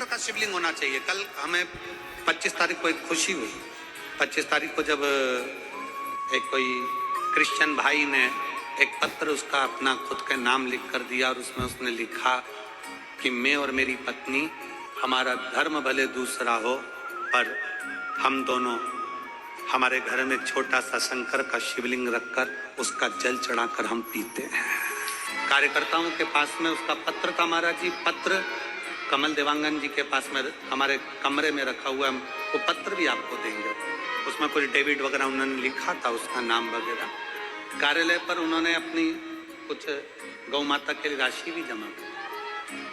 का शिवलिंग होना चाहिए। कल हमें 25 तारीख को एक खुशी हुई। 25 तारीख को जब एक कोई क्रिश्चियन भाई ने एक पत्र उसका अपना खुद का नाम लिख कर दिया और उसमें उसने लिखा कि मैं और मेरी पत्नी, हमारा धर्म भले दूसरा हो पर हम दोनों हमारे घर में छोटा सा शंकर का शिवलिंग रखकर उसका जल चढ़ाकर हम पीते हैं। कार्यकर्ताओं के पास में उसका पत्र था महाराज जी। पत्र कमल देवांगन जी के पास में हमारे कमरे में रखा हुआ है। वो पत्र भी आपको देंगे। उसमें कुछ डेविड वगैरह उन्होंने लिखा था, उसका नाम वगैरह। कार्यालय पर उन्होंने अपनी कुछ गौ माता के लिए राशि भी जमा की।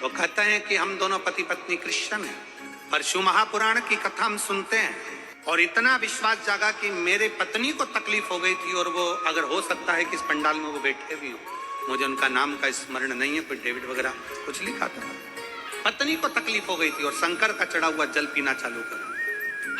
वो कहते हैं कि हम दोनों पति पत्नी क्रिश्चियन हैं, पर शिव महापुराण की कथा हम सुनते हैं और इतना विश्वास जागा कि मेरे पत्नी को तकलीफ हो गई थी और वो अगर हो सकता है कि इस पंडाल में वो बैठे भी हो, मुझे उनका नाम का स्मरण नहीं है, पर डेविड वगैरह कुछ लिखा था। पत्नी को तकलीफ हो गई थी और शंकर का चढ़ा हुआ जल पीना चालू करा।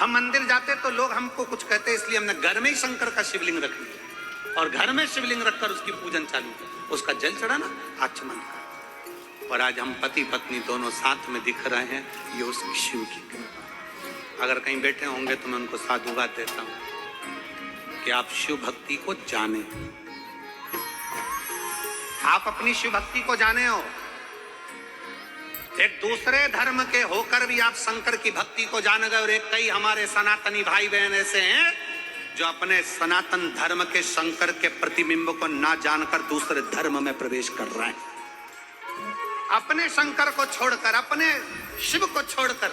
हम मंदिर जाते तो लोग हमको कुछ कहते, इसलिए हमने घर में ही शंकर का शिवलिंग रख लिया और घर में शिवलिंग रखकर उसकी पूजन चालू कर, उसका जल चढ़ाना आचमन का। और आज हम पति पत्नी दोनों साथ में दिख रहे हैं, ये उस शिव की कृपा। अगर कहीं बैठे होंगे तो मैं उनको साधुवाद देता हूं कि आप शिव भक्ति को जाने, आप अपनी शिव भक्ति को जाने हो। एक दूसरे धर्म के होकर भी आप शंकर की भक्ति को जान गए और एक कई हमारे सनातनी भाई बहन ऐसे हैं जो अपने सनातन धर्म के शंकर के प्रतिबिंब को ना जानकर दूसरे धर्म में प्रवेश कर रहे हैं। अपने शंकर को छोड़कर, अपने शिव को छोड़कर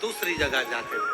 दूसरी जगह जाते हैं।